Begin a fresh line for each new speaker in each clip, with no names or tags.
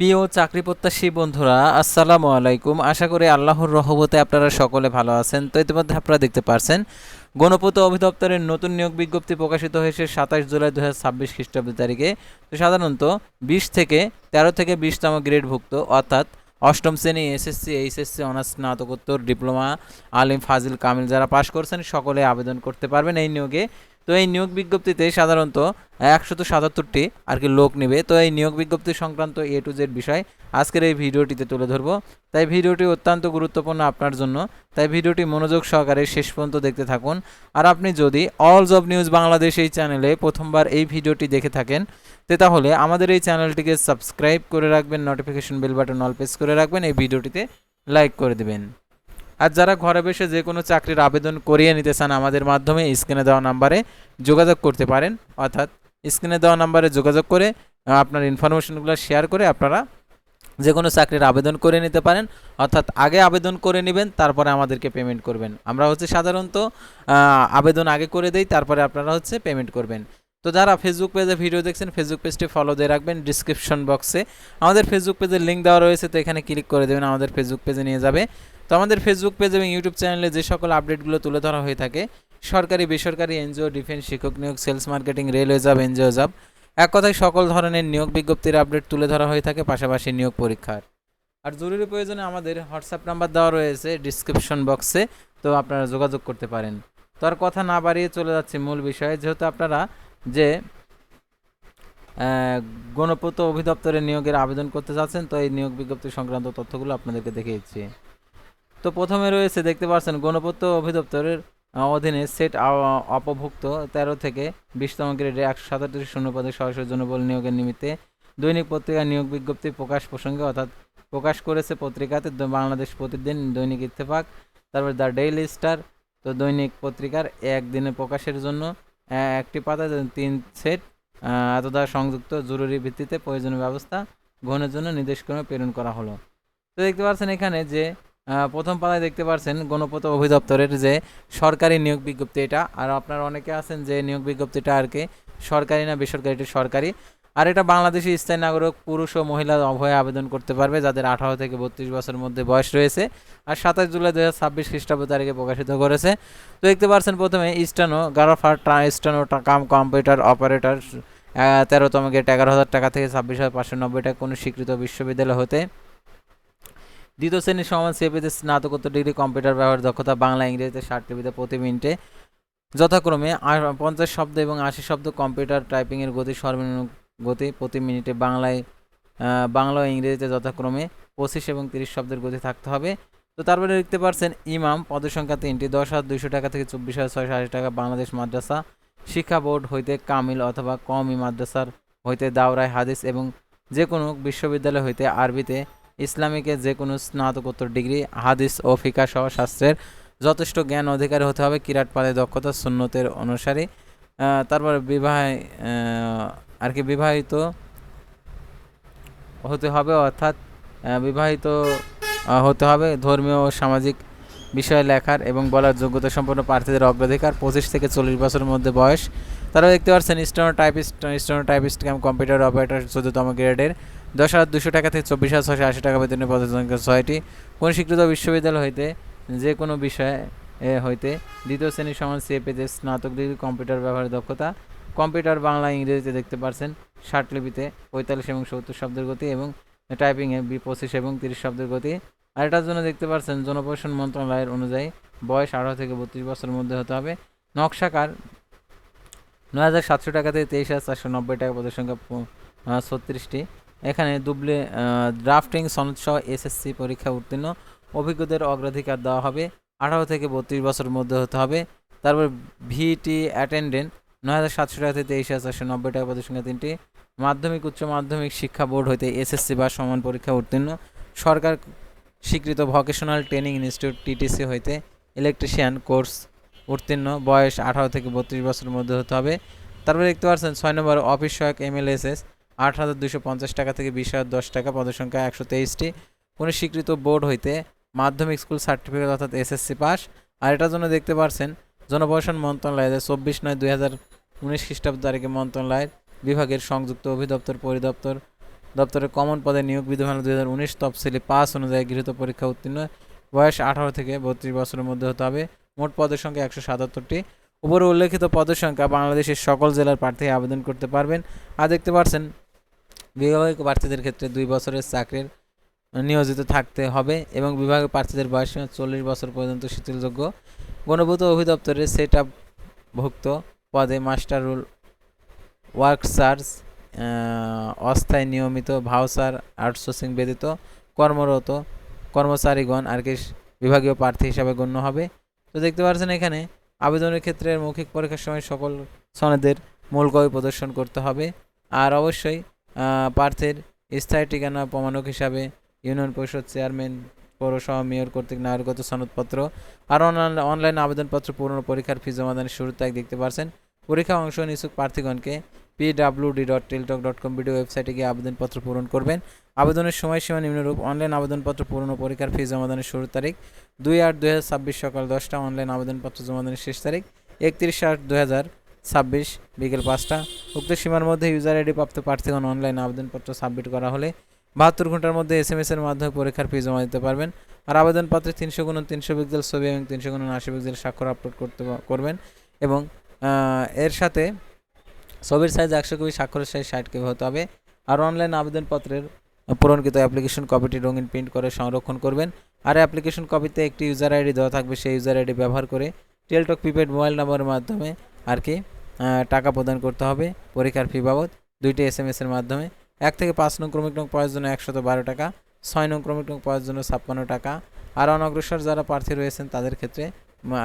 প্রিয় চাকরি প্রত্যাশী বন্ধুরা, আসসালামু আলাইকুম। আশা করি আল্লাহর রহমতে আপনারা সকলে ভালো আছেন। তো ইতিমধ্যে আপনারা দেখতে পারছেন গণপূর্ত অধিদপ্তরের নতুন নিয়োগ বিজ্ঞপ্তি প্রকাশিত হয়েছে 27 জুলাই 2026 খ্রিস্টাব্দ তারিখে। তো সাধারণত 20 থেকে 13 থেকে 20তম গ্রেডভুক্ত অর্থাৎ অষ্টম শ্রেণী, এসএসসি, এইচএসসি, অনার্স, স্নাতকোত্তর, ডিপ্লোমা, আলিম, ফাজিল, কামিল যারা পাশ করছেন সকলে আবেদন করতে পারবেন এই নিয়োগে। তো এই নিয়োগ বিজ্ঞপ্তিতে সাধারণত 177টি আর কি লোক নেবে। তো এই নিয়োগ বিজ্ঞপ্তি সংক্রান্ত এ টু জেড বিষয় আজকের এই ভিডিওটিতে তুলে ধরবো। তাই ভিডিওটি অত্যন্ত গুরুত্বপূর্ণ আপনার জন্য, তাই ভিডিওটি মনোযোগ সহকারে শেষ পর্যন্ত দেখতে থাকুন। আর আপনি যদি অল জব নিউজ বাংলাদেশ এই চ্যানেলে প্রথমবার এই ভিডিওটি দেখে থাকেন তাহলে আমাদের এই চ্যানেলটিকে সাবস্ক্রাইব করে রাখবেন, notification bell button all press করে রাখবেন, এই ভিডিওটিতে লাইক করে দেবেন। আর যারা ঘরে বসে যে কোনো চাকরির আবেদন করিয়ে নিতে চান আমাদের মাধ্যমে স্ক্রিনে দেওয়া নাম্বারে যোগাযোগ করতে পারেন। অর্থাৎ স্ক্রিনে দেওয়া নাম্বারে যোগাযোগ করে আপনার ইনফরমেশনগুলো শেয়ার করে আপনারা যে কোনো চাকরির আবেদন করে নিতে পারেন। অর্থাৎ আগে আবেদন করে নেবেন, তারপরে আমাদেরকে পেমেন্ট করবেন। আমরা সাধারণত আবেদন আগে করে দেই, তারপরে আপনারা পেমেন্ট করবেন। তো যারা ফেসবুক পেজে ভিডিও দেখছেন ফেসবুক পেজটি ফলো দিয়ে রাখবেন। ডিসক্রিপশন বক্সে আমাদের ফেসবুক পেজের লিঙ্ক দেওয়া রয়েছে, তো এখানে ক্লিক করে দেবেন, আমাদের ফেসবুক পেজে নিয়ে যাবে। তো আমাদের ফেসবুক পেজ এবং ইউটিউব চ্যানেলে যে সকল আপডেটগুলো তুলে ধরা হয়ে থাকে, সরকারি, বেসরকারি, এনজিও, ডিফেন্স, শিক্ষক নিয়োগ, sales marketing, railway job, NGO job, এক কথায় সকল ধরনের নিয়োগ বিজ্ঞপ্তির আপডেট তুলে ধরা হয়ে থাকে, পাশাপাশি নিয়োগ পরীক্ষার। আর জরুরি প্রয়োজনে আমাদের হোয়াটসঅ্যাপ নাম্বার দেওয়া রয়েছে ডিসক্রিপশন বক্সে, তো আপনারা যোগাযোগ করতে পারেন। তো আর কথা না বাড়িয়ে চলে যাচ্ছে মূল বিষয়ে। যেহেতু আপনারা যে গণপূর্ত অধিদপ্তরে নিয়োগের আবেদন করতে চাচ্ছেন, তো এই নিয়োগ বিজ্ঞপ্তি সংক্রান্ত তথ্যগুলো আপনাদেরকে দেখে দিচ্ছি। তো প্রথমে রয়েছে দেখতে পাচ্ছেন গণপূর্ত অধিদপ্তরের অধীনে সেট অপভুক্ত 13 থেকে 20তম গ্রেডে 137 শূন্যপদে সরাসরি জনবল নিয়োগের নিমিত্তে দৈনিক পত্রিকা নিয়োগ বিজ্ঞপ্তি প্রকাশ প্রসঙ্গে অর্থাৎ প্রকাশ করেছে পত্রিকাতে বাংলাদেশ প্রতিদিন, দৈনিক ইত্তেফাক, তারপর দ্য ডেইলি স্টার। তো দৈনিক পত্রিকার একদিনে প্রকাশের জন্য একটি পাতায় 3 সেট এত দ্বারা সংযুক্ত জরুরি ভিত্তিতে প্রয়োজনীয় ব্যবস্থা গ্রহণের জন্য নির্দেশক্রমে প্রেরণ করা হলো। তো দেখতে পাচ্ছেন এখানে যে প্রথম পাতায় দেখতে পাচ্ছেন গণপূর্ত অধিদপ্তরের যে সরকারি নিয়োগ বিজ্ঞপ্তি এটা। আর আপনারা অনেকে আছেন যে নিয়োগ বিজ্ঞপ্তিটা আর কি সরকারি না বেসরকারি, এটা সরকারি। আর এটা বাংলাদেশি স্থায়ী নাগরিক পুরুষ ও মহিলা উভয়ে আবেদন করতে পারবে যাদের 18 থেকে 32 বছরের মধ্যে বয়স রয়েছে। আর 27 জুলাই 2026 খ্রিস্টাব্দ তারিখে প্রকাশিত করেছে। তো দেখতে পাচ্ছেন প্রথমে স্টানো গ্রাফার, স্টানো কাম কম্পিউটার অপারেটর 13তম গ্রেড 11,000 টাকা থেকে 26,590 টাকা কোনো স্বীকৃত বিশ্ববিদ্যালয় হতে। দ্বিতীয় শ্রেণীর সমান সিএপিতে স্নাতকোত্তর ডিগ্রি, কম্পিউটার ব্যবহার দক্ষতা বাংলা ইংরেজিতে 60 টিভিতে প্রতি মিনিটে যথাক্রমে 50 শব্দ এবং 80 শব্দ, কম্পিউটার টাইপিংয়ের গতি সর্বনিম্ন গতি প্রতি মিনিটে বাংলা ও ইংরেজিতে যথাক্রমে 25 এবং 30 শব্দের গতি থাকতে হবে। তো তারপরে দেখতে পাচ্ছেন ইমাম, পদের সংখ্যা 3টি, 10,200 টাকা থেকে 24,680 টাকা বাংলাদেশ মাদ্রাসা শিক্ষা বোর্ড হইতে কামিল অথবা কওমি মাদ্রাসার হইতে দাওরায় হাদিস এবং যে কোনো বিশ্ববিদ্যালয় হইতে আরবিতে ইসলামিকে যে কোনো স্নাতকোত্তর ডিগ্রি, হাদিস ও ফিকাহ সহ শাস্ত্রের যথেষ্ট জ্ঞান অধিকারী হতে হবে, কিরাত পালে দক্ষতা সুন্নতের অনুসারী। তারপর বিবাহিত হতে হবে, অর্থাৎ বিবাহিত হতে হবে। ধর্মীয় ও সামাজিক বিষয়ে লেখার এবং বলার যোগ্যতা সম্পন্ন প্রার্থীদের অগ্রাধিকার 25 থেকে 40 বছরের মধ্যে বয়স। তারা দেখতে পাচ্ছেন স্টেনোটাইপিস্ট কাম কম্পিউটার অপারেটর 14তম গ্রেডের 10,200 টাকা থেকে 24,680 টাকা বেতনের পদের সংখ্যা 6টি। কোন স্বীকৃত বিশ্ববিদ্যালয় হইতে যে কোনো বিষয়ে হইতে দ্বিতীয় শ্রেণীর সমান সিএপিতে স্নাতক ডিগ্রি, কম্পিউটার ব্যবহারের দক্ষতা, কম্পিউটার বাংলা ইংরেজিতে দেখতে পাচ্ছেন 60 লিপিতে 45 এবং 70 শব্দের গতি এবং টাইপিংয়ে 25 এবং 30 শব্দের গতি। আর এটার জন্য দেখতে পাচ্ছেন জনপ্রশাসন মন্ত্রণালয়ের অনুযায়ী বয়স 18 থেকে 32 বছরের মধ্যে হতে হবে। নকশাকার 9,700 টাকা থেকে 23,490 টাকা পদের সংখ্যা 36টি। এখানে ড্রাফটিং সনদ সহ এসএসসি পরীক্ষা উত্তীর্ণ অভিজ্ঞদের অগ্রাধিকার দেওয়া হবে। 18 থেকে 32 বছরের মধ্যে হতে হবে। তারপর ভিটি অ্যাটেন্ডেন্ট 9,700 টাকা থেকে 23,490 টাকা পদের সংখ্যা 3টি। মাধ্যমিক উচ্চ মাধ্যমিক শিক্ষা বোর্ড হইতে এসএসসি বা সমান পরীক্ষা উত্তীর্ণ সরকার স্বীকৃত ভোকেশনাল ট্রেনিং ইনস্টিটিউট টিটিসি হইতে ইলেকট্রিশিয়ান কোর্স উত্তীর্ণ, বয়স 18 থেকে 32 বছরের মধ্যে হতে হবে। তারপরে দেখতে পাচ্ছেন 6 নম্বর অফিস সহায়ক এমএলএসএস 8,250 টাকা থেকে 20,010 টাকা পদের সংখ্যা 123টি। কোনো স্বীকৃত বোর্ড হইতে মাধ্যমিক স্কুল সার্টিফিকেট অর্থাৎ এসএসসি পাস। আর এটার জন্য দেখতে পাচ্ছেন জনপ্রশাসন মন্ত্রণালয় 24/9/2019 খ্রিস্টাব্দ তারিখে মন্ত্রণালয়ের বিভাগের সংযুক্ত অধিদপ্তর পরিদপ্তর দপ্তরের কমন পদে নিয়োগ বিধিমালা 2019 তফসিলি 5 অনুযায়ী গৃহীত পরীক্ষা উত্তীর্ণ, বয়স 18 থেকে 32 বছরের মধ্যে হতে হবে। মোট পদের সংখ্যা 177টি। উপরে উল্লেখিত পদের সংখ্যা বাংলাদেশের সকল জেলার প্রার্থী আবেদন করতে পারবেন। আর দেখতে পাচ্ছেন বিভাগীয় প্রার্থীদের ক্ষেত্রে 2 বছরের চাকরির নিয়োজিত থাকতে হবে এবং বিভাগীয় প্রার্থীদের বয়স 40 বছর পর্যন্ত শিথিলযোগ্য। গণপূর্ত অধিদপ্তরের সেট আপ ভুক্ত পদে মাস্টার রুল ওয়ার্কসার্স অস্থায়ী নিয়মিত ভাউচার আউটসোর্সিং ব্যতীত কর্মরত কর্মচারীগণ আর কি বিভাগীয় প্রার্থী হিসাবে গণ্য হবে। তো দেখতে পাচ্ছেন এখানে আবেদনের ক্ষেত্রে মৌখিক পরীক্ষার সময় সকল সনদের মূল কপি প্রদর্শন করতে হবে। আর অবশ্যই প্রার্থীর স্থায়ী ঠিকানা প্রমাণক হিসাবে ইউনিয়ন পরিষদ চেয়ারম্যান, পৌরসভা মেয়র কর্তৃক নাগরিকত্ব সনদপত্র আর অনলাইন আবেদনপত্র পূরণ ও পরীক্ষার ফি জমাদানের শুরুর তারিখ দেখতে পাচ্ছেন। পরীক্ষা অংশ ইচ্ছুক প্রার্থীগণকে pwd.teltok.com ভিডিও ওয়েবসাইটে গিয়ে আবেদনপত্র পূরণ করবেন। আবেদনের সময়সীমা নিম্নরূপ: অনলাইন আবেদনপত্র পূরণ ও পরীক্ষার ফি জমাদানের শুরুর তারিখ 2/8/2026 সকাল 10টা। অনলাইন আবেদনপত্র জমাদানের শেষ তারিখ 31/8/2026 বিকেল 5টা। উক্ত সীমার মধ্যে ইউজার আইডি প্রাপ্ত প্রার্থীগণ অনলাইন আবেদনপত্র সাবমিট করা হলে 72 ঘন্টার মধ্যে SMS এর মাধ্যমে পরীক্ষার ফি জমা দিতে পারবেন। আর আবেদনপত্রে 300x300 পিক্সেল ছবি এবং 300x80 পিক্সেল স্বাক্ষর আপলোড করবেন এবং এর সাথে ছবির সাইজ 100 কপি, স্বাক্ষরের সাইজ 60 কপি হতে হবে। আর অনলাইন আবেদনপত্রের পূরণকৃত অ্যাপ্লিকেশন কপিটি রঙিন প্রিন্ট করে সংরক্ষণ করবেন। আর অ্যাপ্লিকেশন কপিতে একটি ইউজার আইডি দেওয়া থাকবে, সেই ইউজার আইডি ব্যবহার করে টেলটক প্রিপেড মোবাইল নম্বরের মাধ্যমে আর কি টাকা প্রদান করতে হবে পরীক্ষার ফি বাবদ 2টি SMS এর মাধ্যমে। 1 থেকে 5 নং ক্রমিক নং পাওয়ার জন্য 112 টাকা, 6 নং ক্রমিক নং পাওয়ার জন্য 56 টাকা। আর অনগ্রসর যারা প্রার্থী রয়েছেন তাদের ক্ষেত্রে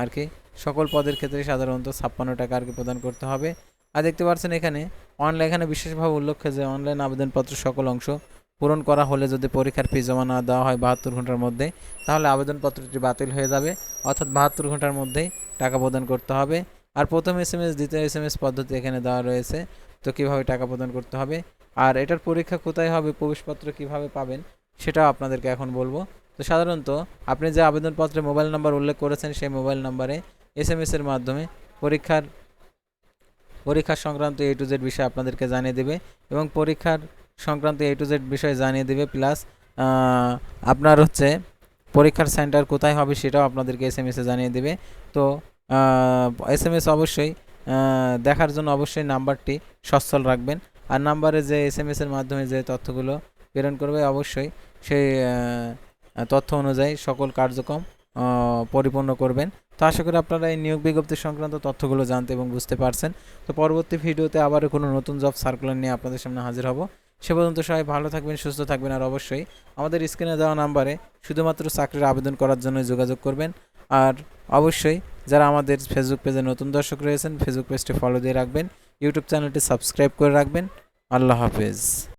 আর কি সকল পদের ক্ষেত্রে সাধারণত 56 টাকা আর কি প্রদান করতে হবে। আর দেখতে পাচ্ছেন এখানে বিশেষভাবে উল্লেখ্য যে অনলাইন আবেদনপত্র সকল অংশ পূরণ করা হলে যদি পরীক্ষার ফি জমা না দেওয়া হয় 72 ঘন্টার মধ্যে, তাহলে আবেদনপত্রটি বাতিল হয়ে যাবে, অর্থাৎ 72 ঘন্টার মধ্যেই টাকা প্রদান করতে হবে। আর প্রথম SMS দ্বিতীয় SMS পদ্ধতি এখানে দেওয়া রয়েছে, তো কীভাবে টাকা প্রদান করতে হবে আর এটার পরীক্ষা কোথায় হবে, প্রবেশপত্র কিভাবে পাবেন সেটাও আপনাদেরকে এখন বলবো। তো সাধারণত আপনি যে আবেদনপত্রে মোবাইল নাম্বার উল্লেখ করেছেন সেই মোবাইল নাম্বারে SMS এর মাধ্যমে পরীক্ষা সংক্রান্ত A to Z বিষয় আপনাদেরকে জানিয়ে দেবে এবং পরীক্ষার সংক্রান্ত A to Z বিষয় জানিয়ে দেবে, প্লাস আপনার পরীক্ষার সেন্টার কোথায় হবে সেটাও আপনাদেরকে SMS এ জানিয়ে দেবে। তো SMS অবশ্যই দেখার জন্য অবশ্যই নাম্বারটি সচ্ছল রাখবেন। আর নাম্বারে যে SMS এর মাধ্যমে যে তথ্যগুলো প্রেরণ করবে অবশ্যই সেই তথ্য অনুযায়ী সকল কার্যক্রম পরিপূর্ণ করবেন। তো আশা করি আপনারা এই নিয়োগ বিজ্ঞপ্তি সংক্রান্ত তথ্যগুলো জানতে এবং বুঝতে পারছেন। তো পরবর্তী ভিডিওতে আবার কোনো নতুন জব সার্কুলার নিয়ে আপনাদের সামনে হাজির হব। সে পর্যন্ত সবাই ভালো থাকবেন, সুস্থ থাকবেন। আর অবশ্যই আমাদের স্ক্রিনে দেওয়া নাম্বারে শুধুমাত্র চাকরির আবেদন করার জন্য যোগাযোগ করবেন। আর অবশ্যই যারা আমাদের ফেসবুক পেজে নতুন দর্শক রয়েছেন ফেসবুক পেজটি ফলো দিয়ে রাখবেন, ইউটিউব চ্যানেলটি সাবস্ক্রাইব করে রাখবেন। আল্লাহ হাফেজ।